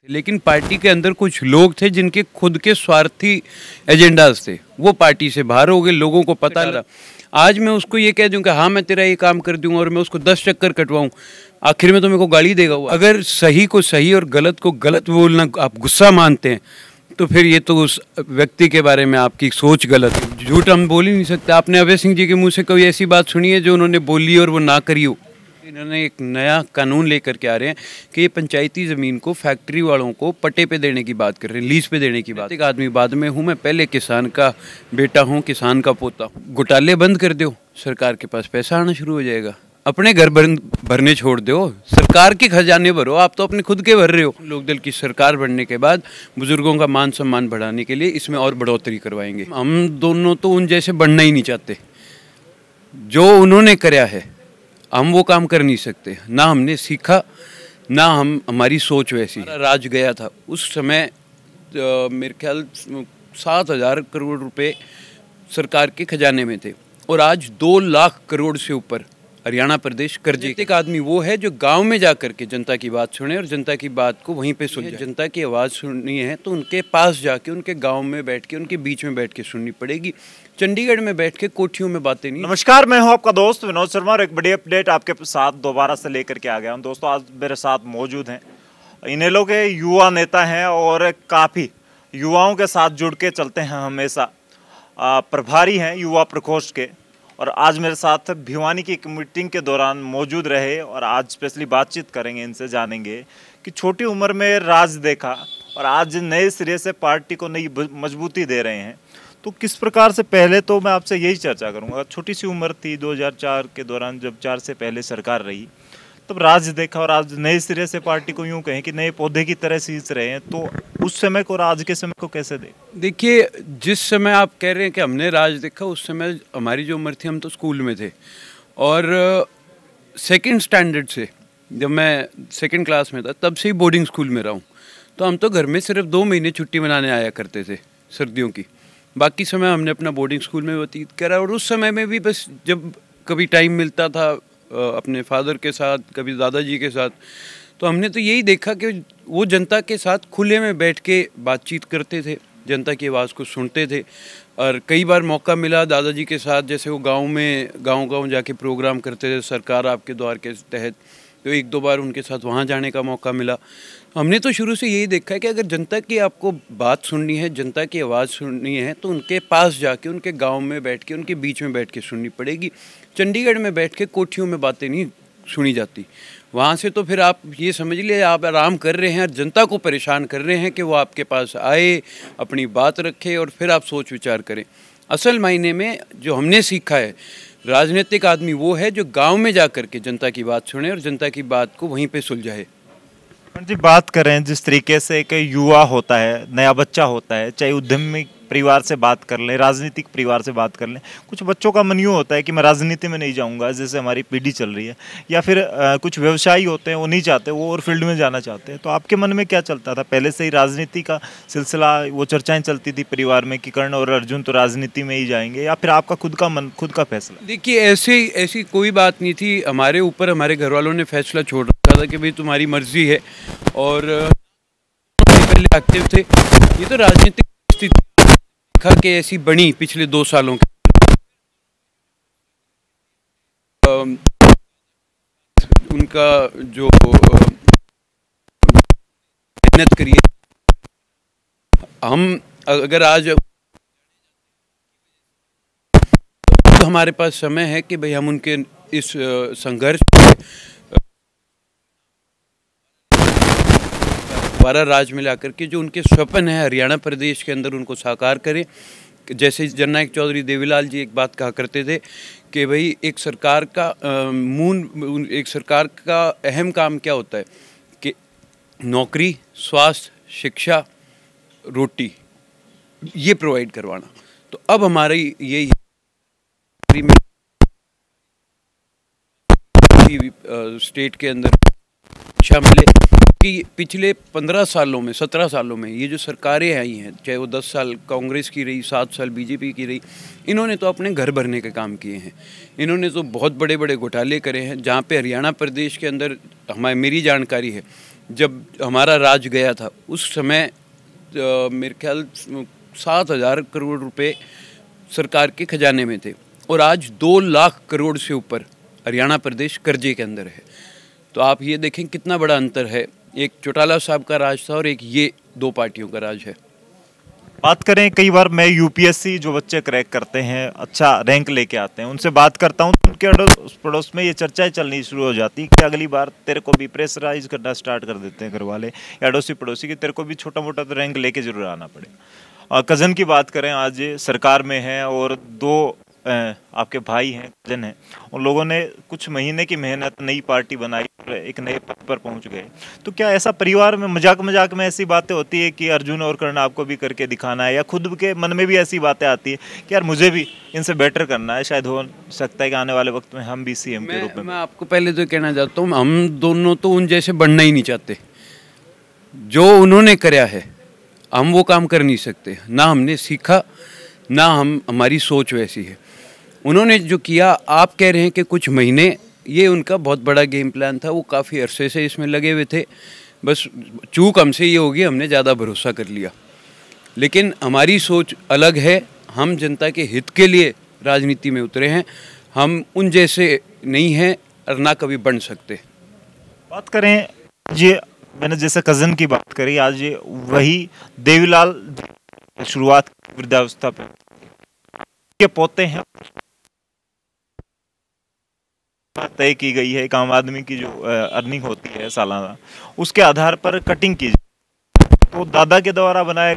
लेकिन पार्टी के अंदर कुछ लोग थे जिनके खुद के स्वार्थी एजेंडाज थे, वो पार्टी से बाहर हो गए। लोगों को पता लगा। आज मैं उसको ये कह दूं कि हाँ मैं तेरा ये काम कर दूंगा और मैं उसको 10 चक्कर कटवाऊं, आखिर में तो मेरे को गाली देगा वो। अगर सही को सही और गलत को गलत बोलना आप गुस्सा मानते हैं तो फिर ये तो उस व्यक्ति के बारे में आपकी सोच गलत है। झूठ हम बोल ही नहीं सकते। आपने अभय सिंह जी के मुंह से कोई ऐसी बात सुनी है जो उन्होंने बोली और वो ना करी हो? इन्होंने एक नया कानून लेकर के आ रहे हैं कि ये पंचायती ज़मीन को फैक्ट्री वालों को पट्टे पे देने की बात कर रहे हैं, लीज पे देने की बात। एक आदमी बाद में हूँ, मैं पहले किसान का बेटा हूँ, किसान का पोता हूँ। घोटाले बंद कर दो, सरकार के पास पैसा आना शुरू हो जाएगा। अपने घर भरने छोड़ दो, सरकार के खजाने भरो। आप तो अपने खुद के भर रहे हो। लोकदल की सरकार बनने के बाद बुजुर्गों का मान सम्मान बढ़ाने के लिए इसमें और बढ़ोतरी करवाएंगे। हम दोनों तो उन जैसे बनना ही नहीं चाहते। जो उन्होंने कराया है हम वो काम कर नहीं सकते। ना हमने सीखा, ना हमारी सोच वैसी। राज गया था उस समय मेरे ख्याल 7,000 करोड़ रुपए सरकार के खजाने में थे और आज 2 लाख करोड़ से ऊपर हरियाणा प्रदेश कर्जे। एक आदमी वो है जो गांव में जा कर के जनता की बात सुने और जनता की बात को वहीं पे सुने। जनता की आवाज़ सुननी है तो उनके पास जाके, उनके गांव में बैठ के, उनके बीच में बैठ के सुननी पड़ेगी। चंडीगढ़ में बैठ के कोठियों में बातें नहीं। नमस्कार, मैं हूं आपका दोस्त विनोद शर्मा और एक बड़ी अपडेट आपके साथ दोबारा से लेकर के आ गया हूं। दोस्तों, आज मेरे साथ मौजूद हैं इनेलो के युवा नेता हैं और काफ़ी युवाओं के साथ जुड़ के चलते हैं हमेशा। प्रभारी हैं युवा प्रकोष्ठ के और आज मेरे साथ भिवानी की एक मीटिंग के दौरान मौजूद रहे और आज स्पेशली बातचीत करेंगे, इनसे जानेंगे कि छोटी उम्र में राज देखा और आज नए सिरे से पार्टी को नई मजबूती दे रहे हैं। तो किस प्रकार से, पहले तो मैं आपसे यही चर्चा करूंगा, छोटी सी उम्र थी 2004 के दौरान, जब 4 से पहले सरकार रही, तब राज देखा और आज नए सिरे से पार्टी को यूं कहें कि नए पौधे की तरह सींच रहे हैं। तो उस समय को और आज के समय को कैसे देखिए, जिस समय आप कह रहे हैं कि हमने राज देखा, उस समय हमारी जो उम्र थी हम तो स्कूल में थे और सेकंड स्टैंडर्ड से, जब मैं सेकंड क्लास में था तब से ही बोर्डिंग स्कूल में रहा हूँ। तो हम तो घर में सिर्फ 2 महीने छुट्टी मनाने आया करते थे सर्दियों की, बाकी समय हमने अपना बोर्डिंग स्कूल में व्यतीत करा। और उस समय में भी बस जब कभी टाइम मिलता था अपने फादर के साथ, कभी दादाजी के साथ, तो हमने तो यही देखा कि वो जनता के साथ खुले में बैठ के बातचीत करते थे, जनता की आवाज़ को सुनते थे। और कई बार मौका मिला दादाजी के साथ, जैसे वो गांव जाके प्रोग्राम करते थे सरकार आपके द्वार के तहत, तो 1-2 बार उनके साथ वहाँ जाने का मौका मिला। हमने तो शुरू से यही देखा है कि अगर जनता की आपको बात सुननी है, जनता की आवाज़ सुननी है, तो उनके पास जाके, उनके गांव में बैठ के, उनके बीच में बैठ के सुननी पड़ेगी। चंडीगढ़ में बैठ के कोठियों में बातें नहीं सुनी जाती। वहाँ से तो फिर आप ये समझ लिए आप आराम कर रहे हैं और जनता को परेशान कर रहे हैं कि वो आपके पास आए, अपनी बात रखे और फिर आप सोच विचार करें। असल मायने में जो हमने सीखा है, राजनीतिक आदमी वो है जो गांव में जा कर के जनता की बात सुने और जनता की बात को वहीं पे सुलझाए। जी, बात करें जिस तरीके से एक युवा होता है, नया बच्चा होता है, चाहे उद्यमी परिवार से बात कर लें, राजनीतिक परिवार से बात कर लें, कुछ बच्चों का मन यूँ होता है कि मैं राजनीति में नहीं जाऊंगा, जैसे हमारी पीढ़ी चल रही है, या फिर कुछ व्यवसायी होते हैं वो नहीं चाहते, वो और फील्ड में जाना चाहते हैं। तो आपके मन में क्या चलता था? पहले से ही राजनीति का सिलसिला, वो चर्चाएं चलती थी परिवार में कि कर्ण और अर्जुन तो राजनीति में ही जाएंगे, या फिर आपका खुद का मन, खुद का फैसला? देखिए, ऐसी कोई बात नहीं थी। हमारे ऊपर हमारे घर वालों ने फैसला छोड़ रखा था कि भाई तुम्हारी मर्जी है, और पहले एक्टिव थे। ये तो राजनीतिक स्थिति देखा कि ऐसी बनी पिछले 2 सालों के। उनका जो मेहनत करी है, हम अगर आज तो हमारे पास समय है कि भाई हम उनके इस संघर्ष दोबारा राज में लाकर के जो उनके स्वप्न है हरियाणा प्रदेश के अंदर, उनको साकार करें। जैसे जननायक चौधरी देवीलाल जी एक बात कहा करते थे कि भाई एक सरकार का अहम काम क्या होता है कि नौकरी, स्वास्थ्य, शिक्षा, रोटी, ये प्रोवाइड करवाना। तो अब हमारी यही स्टेट के अंदर शिक्षा मिले कि पिछले 15 सालों में, 17 सालों में ये जो सरकारें आई हैं, चाहे वो 10 साल कांग्रेस की रही, 7 साल बीजेपी की रही, इन्होंने तो अपने घर भरने के काम किए हैं। इन्होंने तो बहुत बड़े बड़े घोटाले करे हैं। जहाँ पे हरियाणा प्रदेश के अंदर मेरी जानकारी है जब हमारा राज गया था उस समय मेरे ख्याल 7,000 करोड़ रुपए सरकार के खजाने में थे, और आज 2 लाख करोड़ से ऊपर हरियाणा प्रदेश कर्जे के अंदर है। तो आप ये देखें कितना बड़ा अंतर है, एक चौटाला साहब का राज था और एक ये 2 पार्टियों का राज है। बात करें, कई बार मैं यूपीएससी जो बच्चे क्रैक करते हैं, अच्छा रैंक लेके आते हैं, उनसे बात करता हूँ तो उनके अड़ोस पड़ोस में ये चर्चाएं चलनी शुरू हो जाती कि अगली बार तेरे को भी प्रेशराइज करना स्टार्ट कर देते हैं घर वाले या अड़ोसी पड़ोसी कि तेरे को भी छोटा मोटा तो रैंक लेके जरूर आना पड़ेगा। और कज़न की बात करें, आज सरकार में है और 2 आपके भाई हैं, कजन हैं, उन लोगों ने कुछ महीने की मेहनत, नई पार्टी बनाई, एक नए पद पर पहुंच गए। तो क्या ऐसा परिवार में मजाक मजाक में ऐसी बातें होती है कि अर्जुन और कर्ण आपको भी करके दिखाना है, या खुद के मन में भी ऐसी बातें आती है कि यार मुझे भी इनसे बेटर करना है, शायद हो सकता है कि आने वाले वक्त में हम भी सीएम के रूप में। मैं आपको पहले तो कहना चाहता हूँ, हम दोनों तो उन जैसे बनना ही नहीं चाहते। जो उन्होंने कराया है हम वो काम कर नहीं सकते, ना हमने सीखा, ना हमारी सोच वैसी है। उन्होंने जो किया, आप कह रहे हैं कि कुछ महीने, ये उनका बहुत बड़ा गेम प्लान था, वो काफ़ी अरसे से इसमें लगे हुए थे। बस चूक हमसे ये होगी, हमने ज़्यादा भरोसा कर लिया। लेकिन हमारी सोच अलग है, हम जनता के हित के लिए राजनीति में उतरे हैं, हम उन जैसे नहीं हैं और ना कभी बन सकते। बात करें, ये मैंने जैसे कज़न की बात करी, आज वही देवीलाल शुरुआत वृद्धावस्था पे के पोते हैं, तय की गई है एक आम आदमी की जो अर्निंग होती है सालाना, उसके आधार पर कटिंग की जाए। तो दादा के द्वारा बनाए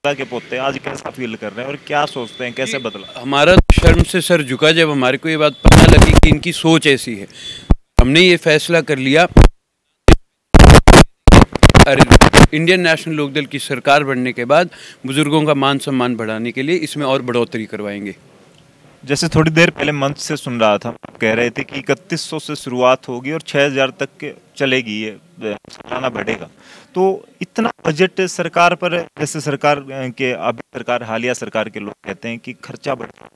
दादा के पोते आज कैसा फील कर रहे हैं और क्या सोचते हैं, कैसे बदला? हमारा शर्म से सर झुका जब हमारे को ये बात पता लगी कि इनकी सोच ऐसी है। हमने ये फैसला कर लिया, इंडियन नेशनल लोकदल की सरकार बनने के बाद बुजुर्गों का मान सम्मान बढ़ाने के लिए इसमें और बढ़ोतरी करवाएंगे। जैसे थोड़ी देर पहले मंच से सुन रहा था, कह रहे थे कि 3100 से शुरुआत होगी और 6000 तक के चलेगी, ये सालाना बढ़ेगा। तो इतना बजट सरकार पर, जैसे सरकार के अभी सरकार हालिया सरकार के लोग कहते हैं कि खर्चा बढ़ता है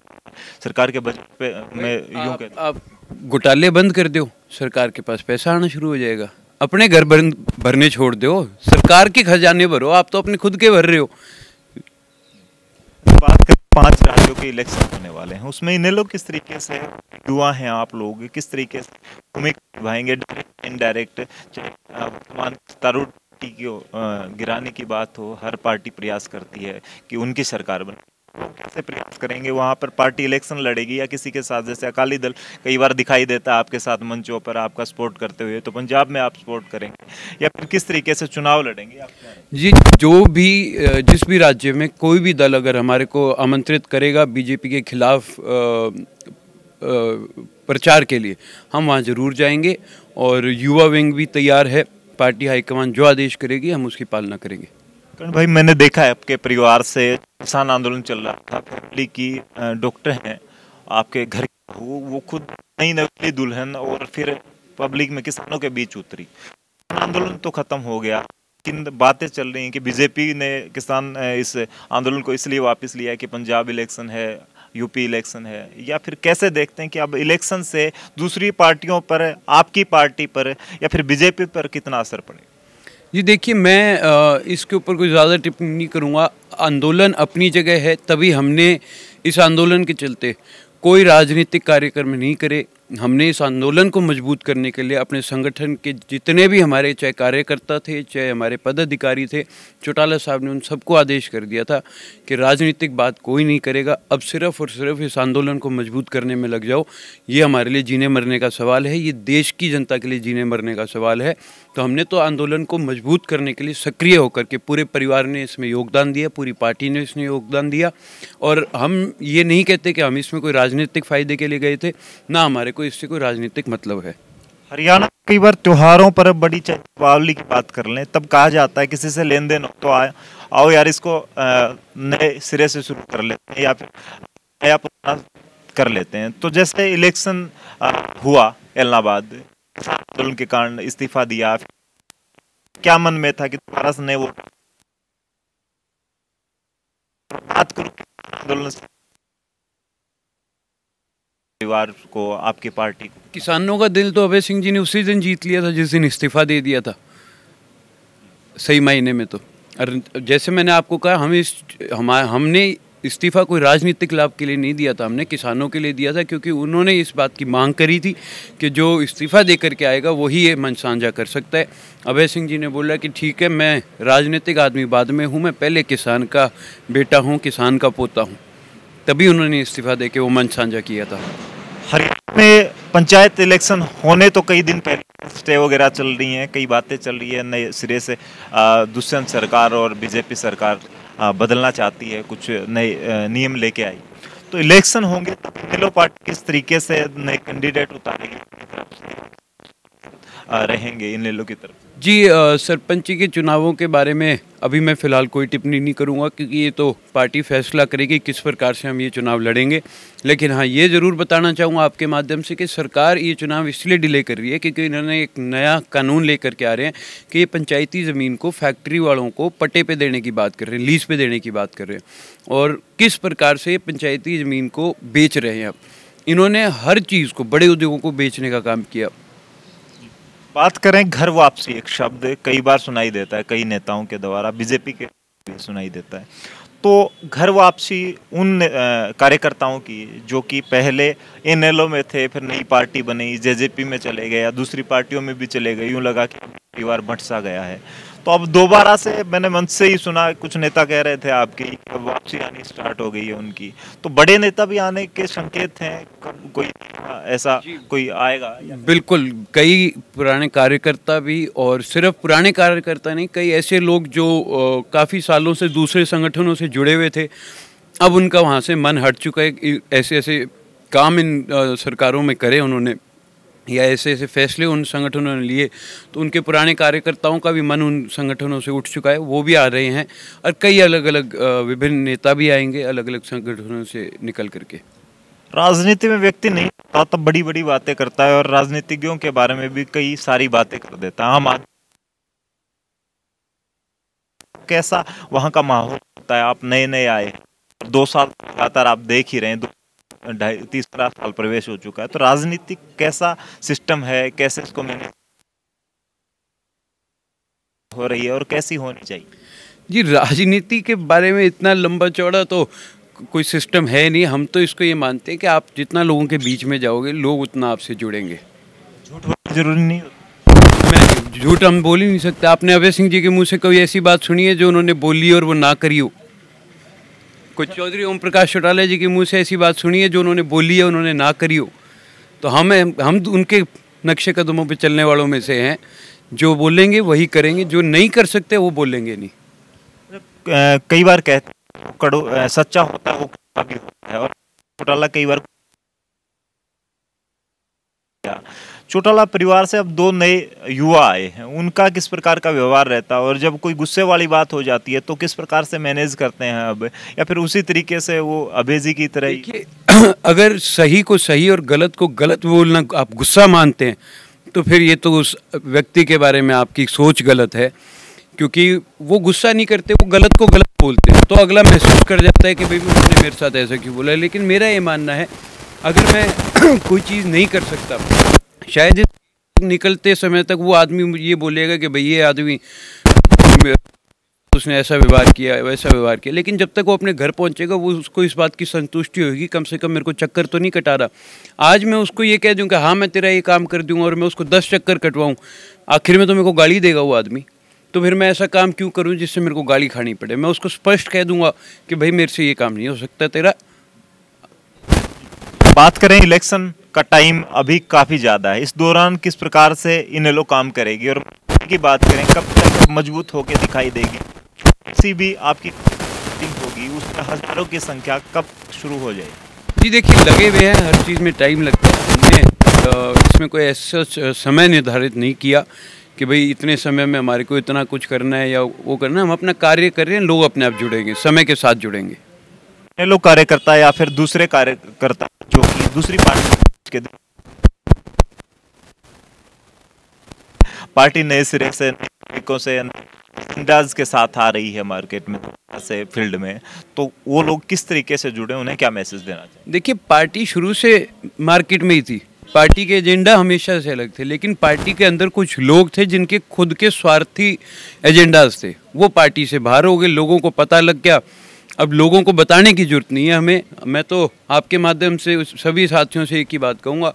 सरकार के बजट पे, मैं यूं कहता हूं, आप घोटाले बंद कर दो, सरकार के पास पैसा आना शुरू हो जाएगा। अपने घर भरने छोड़ दो, सरकार के खजाने भरो, आप तो अपने खुद के भर रहे हो। बात करें 5 राज्यों के इलेक्शन होने वाले हैं, उसमें इन लोग किस तरीके से, युवा हैं आप लोग, किस तरीके से भूमिका निभाएंगे, डायरेक्ट इनडायरेक्ट? चाहे वर्तमान सत्तारूढ़ पार्टी की गिराने की बात हो, हर पार्टी प्रयास करती है कि उनकी सरकार बने, तो कैसे प्रयास करेंगे? वहां पर पार्टी इलेक्शन लड़ेगी या किसी के साथ, जैसे अकाली दल कई बार दिखाई देता है आपके साथ मंचों पर आपका सपोर्ट करते हुए, तो पंजाब में आप सपोर्ट करेंगे या फिर किस तरीके से चुनाव लड़ेंगे आप? जी, जो भी जिस भी राज्य में कोई भी दल अगर हमारे को आमंत्रित करेगा बीजेपी के खिलाफ प्रचार के लिए, हम वहाँ ज़रूर जाएंगे। और युवा विंग भी तैयार है, पार्टी हाईकमान जो आदेश करेगी हम उसकी पालना करेंगे। करण भाई, मैंने देखा है आपके परिवार से किसान आंदोलन चल रहा था, फैमिली की डॉक्टर हैं आपके घर, वो खुद नई नवेली दुल्हन और फिर पब्लिक में किसानों के बीच उतरी। आंदोलन तो खत्म हो गया, लेकिन बातें चल रही हैं कि बीजेपी ने किसान इस आंदोलन को इसलिए वापस लिया है कि पंजाब इलेक्शन है, यूपी इलेक्शन है, या फिर कैसे देखते हैं कि अब इलेक्शन से दूसरी पार्टियों पर, आपकी पार्टी पर या फिर बीजेपी पर कितना असर पड़ेगा? जी देखिए, मैं इसके ऊपर कोई ज़्यादा टिप्पणी नहीं करूँगा। आंदोलन अपनी जगह है, तभी हमने इस आंदोलन के चलते कोई राजनीतिक कार्यक्रम नहीं करे। हमने इस आंदोलन को मजबूत करने के लिए अपने संगठन के जितने भी हमारे, चाहे कार्यकर्ता थे, चाहे हमारे पदाधिकारी थे, चौटाला साहब ने उन सबको आदेश कर दिया था कि राजनीतिक बात कोई नहीं करेगा, अब सिर्फ और सिर्फ इस आंदोलन को मजबूत करने में लग जाओ। ये हमारे लिए जीने मरने का सवाल है, ये देश की जनता के लिए जीने मरने का सवाल है। तो हमने तो आंदोलन को मजबूत करने के लिए सक्रिय होकर के, पूरे परिवार ने इसमें योगदान दिया, पूरी पार्टी ने इसमें योगदान दिया। और हम ये नहीं कहते कि हम इसमें कोई राजनीतिक फायदे के लिए गए थे, ना हमारे को इससे कोई राजनीतिक मतलब है। हरियाणा कई बार त्योहारों पर, बड़ी चाहे दीपावली की बात कर लें, तब कहा जाता है किसी से लेन देन हो तो आओ यार इसको नए सिरे से शुरू कर लेते हैं या फिर नया पुराना कर लेते हैं। तो जैसे इलेक्शन हुआ इलाहाबाद, आंदोलन के कारण इस्तीफा दिया, क्या मन में था कि दोबारा से नए वोट? बात करूं आंदोलन परिवार को, आपकी पार्टी को? किसानों का दिल तो अभय सिंह जी ने उसी दिन जीत लिया था जिस दिन इस्तीफा दे दिया था, सही मायने में तो। और जैसे मैंने आपको कहा, हमने इस्तीफा कोई राजनीतिक लाभ के लिए नहीं दिया था, हमने किसानों के लिए दिया था, क्योंकि उन्होंने इस बात की मांग करी थी कि जो इस्तीफा दे करके आएगा वही ये मंच साझा कर सकता है। अभय सिंह जी ने बोला कि ठीक है, मैं राजनीतिक आदमी बाद में हूँ, मैं पहले किसान का बेटा हूँ, किसान का पोता हूँ, तभी उन्होंने इस्तीफा दे के वो मंच साझा किया था। हरियाणा में पंचायत इलेक्शन होने तो कई दिन पहले स्टे वगैरह चल रही हैं, कई बातें चल रही है, नए सिरे से दुष्यंत सरकार और बीजेपी सरकार बदलना चाहती है, कुछ नए नियम लेके आई। तो इलेक्शन होंगे तो इनेलो पार्टी किस तरीके से नए कैंडिडेट उतारेगी, रहेंगे इनेलो की तरफ? जी, सरपंची के चुनावों के बारे में अभी मैं फ़िलहाल कोई टिप्पणी नहीं करूंगा, क्योंकि ये तो पार्टी फैसला करेगी किस प्रकार से हम ये चुनाव लड़ेंगे। लेकिन हाँ, ये ज़रूर बताना चाहूँगा आपके माध्यम से कि सरकार ये चुनाव इसलिए डिले कर रही है क्योंकि इन्होंने एक नया कानून लेकर के आ रहे हैं कि ये पंचायती ज़मीन को फैक्ट्री वालों को पट्टे पे देने की बात कर रहे हैं, लीज पे देने की बात कर रहे हैं, और किस प्रकार से पंचायती ज़मीन को बेच रहे हैं। अब इन्होंने हर चीज़ को, बड़े उद्योगों को बेचने का काम किया। बात करें घर वापसी, एक शब्द कई बार सुनाई देता है, कई नेताओं के द्वारा, बीजेपी के भी सुनाई देता है। तो घर वापसी उन कार्यकर्ताओं की जो कि पहले इनेलो में थे, फिर नई पार्टी बनी, जेजेपी में चले गए या दूसरी पार्टियों में भी चले गए, यूं लगा कि परिवार बंट सा गया है। तो अब दोबारा से मैंने मंच से ही सुना, कुछ नेता कह रहे थे आपकी वापसी आनी स्टार्ट हो गई है उनकी, तो बड़े नेता भी आने के संकेत हैं, कोई ऐसा कोई आएगा? बिल्कुल, कई पुराने कार्यकर्ता भी, और सिर्फ पुराने कार्यकर्ता नहीं, कई ऐसे लोग जो काफ़ी सालों से दूसरे संगठनों से जुड़े हुए थे, अब उनका वहाँ से मन हट चुका है। ऐसे ऐसे काम इन सरकारों में करे उन्होंने, या ऐसे ऐसे फैसले उन संगठनों ने लिए, तो उनके पुराने कार्यकर्ताओं का भी मन उन संगठनों से उठ चुका है, वो भी आ रहे हैं। और कई अलग अलग विभिन्न नेता भी आएंगे अलग अलग संगठनों से निकल करके। राजनीति में व्यक्ति नहीं होता तब बड़ी बड़ी बातें करता है, और राजनीतिज्ञों के बारे में भी कई सारी बातें कर देता है। आम आदमी कैसा वहाँ का माहौल होता है? आप नए नए आए, 2 साल लगातार आप देख ही रहे हैं, 2-3 साल प्रवेश हो चुका है, तो राजनीतिक कैसा सिस्टम है, कैसे इसको मैनेज हो रही है और कैसी होनी चाहिए? जी, राजनीति के बारे में इतना लंबा चौड़ा तो कोई सिस्टम है नहीं। हम तो इसको ये मानते हैं कि आप जितना लोगों के बीच में जाओगे, लोग उतना आपसे जुड़ेंगे। झूठ बोलना जरूरी नहीं होता। मैं झूठ हम बोल ही नहीं सकते। आपने अभय सिंह जी के मुंह से कोई ऐसी बात सुनी है जो उन्होंने बोली और वो ना करी हो? कोई चौधरी ओम प्रकाश चौटाला जी के मुंह से ऐसी बात सुनी है जो उन्होंने बोली है उन्होंने ना करी हो? तो हम उनके नक्शे कदमों पे चलने वालों में से हैं, जो बोलेंगे वही करेंगे, जो नहीं कर सकते वो बोलेंगे नहीं। कई बार कहते हैं सच्चा होता है वो कड़वा भी होता है, और चौटाला कई बार, चौटाला परिवार से अब 2 नए युवा आए हैं, उनका किस प्रकार का व्यवहार रहता है, और जब कोई गुस्से वाली बात हो जाती है तो किस प्रकार से मैनेज करते हैं अब, या फिर उसी तरीके से वो अभय जी की तरह ही? अगर सही को सही और गलत को गलत बोलना आप गुस्सा मानते हैं, तो फिर ये तो उस व्यक्ति के बारे में आपकी सोच गलत है, क्योंकि वो गुस्सा नहीं करते, वो गलत को गलत बोलते हैं, तो अगला महसूस कर जाता है कि भाई उन्होंने मेरे साथ ऐसा क्यों बोला। लेकिन मेरा ये मानना है, अगर मैं कोई चीज़ नहीं कर सकता, शायद निकलते समय तक वो आदमी ये बोलेगा कि भाई ये आदमी उसने ऐसा व्यवहार किया, वैसा व्यवहार किया, लेकिन जब तक वो अपने घर पहुंचेगा वो उसको इस बात की संतुष्टि होगी, कम से कम मेरे को चक्कर तो नहीं कटा रहा। आज मैं उसको ये कह दूं कि हाँ मैं तेरा ये काम कर दूंगा और मैं उसको 10 चक्कर कटवाऊं, आखिर में तो मेरे को गाली देगा वो आदमी, तो फिर मैं ऐसा काम क्यों करूं जिससे मेरे को गाली खानी पड़े? मैं उसको स्पष्ट कह दूंगा कि भाई मेरे से ये काम नहीं हो सकता तेरा। बात करें इलेक्शन का टाइम अभी काफी ज्यादा है, इस दौरान किस प्रकार से इनेलो काम करेगी, और की बात करें कब तक मजबूत होकर दिखाई देगी? किसी भी आपकी मीटिंग होगी उसमें हजारों की संख्या कब शुरू हो जाएगी? जी देखिए, लगे हुए हैं, हर चीज़ में टाइम लगता है। हमने इसमें कोई ऐसा समय निर्धारित नहीं किया कि भाई इतने समय में हमारे को इतना कुछ करना है या वो करना है। हम अपना कार्य कर रहे हैं, लोग अपने आप जुड़ेंगे, समय के साथ जुड़ेंगे। इनेलो कार्यकर्ता या फिर दूसरे कार्यकर्ता जो कि दूसरी पार्टी के पार्टी नए सिरे से एजेंडाज के साथ आ रही है मार्केट में, ऐसे फील्ड में, तो वो लोग किस तरीके से जुड़े, उन्हें क्या मैसेज देना चाहिए? देखिए, पार्टी शुरू से मार्केट में ही थी, पार्टी के एजेंडा हमेशा से अलग थे, लेकिन पार्टी के अंदर कुछ लोग थे जिनके खुद के स्वार्थी एजेंडाज थे, वो पार्टी से बाहर हो गए, लोगों को पता लग गया। अब लोगों को बताने की जरूरत नहीं है हमें। मैं तो आपके माध्यम से सभी साथियों से एक ही बात कहूँगा,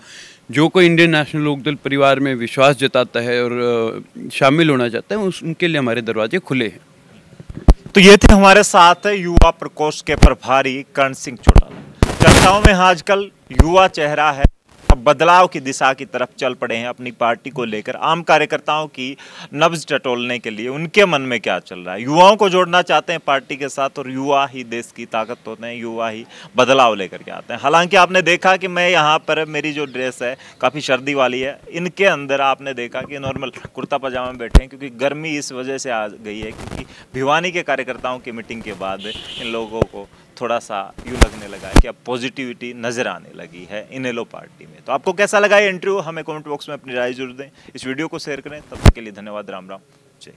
जो कोई इंडियन नेशनल लोकदल परिवार में विश्वास जताता है और शामिल होना चाहता है, उनके लिए हमारे दरवाजे खुले हैं। तो ये थे हमारे साथ युवा प्रकोष्ठ के प्रभारी कर्ण सिंह चौटाला। चर्चाओं में आजकल युवा चेहरा है, अब बदलाव की दिशा की तरफ चल पड़े हैं अपनी पार्टी को लेकर। आम कार्यकर्ताओं की नब्ज टटोलने के लिए उनके मन में क्या चल रहा है, युवाओं को जोड़ना चाहते हैं पार्टी के साथ, और युवा ही देश की ताकत होते हैं, युवा ही बदलाव लेकर के आते हैं। हालांकि आपने देखा कि मैं यहाँ पर, मेरी जो ड्रेस है काफ़ी सर्दी वाली है, इनके अंदर आपने देखा कि नॉर्मल कुर्ता पजामा में बैठे हैं, क्योंकि गर्मी इस वजह से आ गई है, क्योंकि भिवानी के कार्यकर्ताओं की मीटिंग के बाद इन लोगों को थोड़ा सा यूँ लगने लगा है कि अब पॉजिटिविटी नजर आने लगी है इनेलो पार्टी में। तो आपको कैसा लगा ये इंटरव्यू, हमें कमेंट बॉक्स में अपनी राय जरूर दें, इस वीडियो को शेयर करें। तब तक के लिए धन्यवाद। राम राम, जय।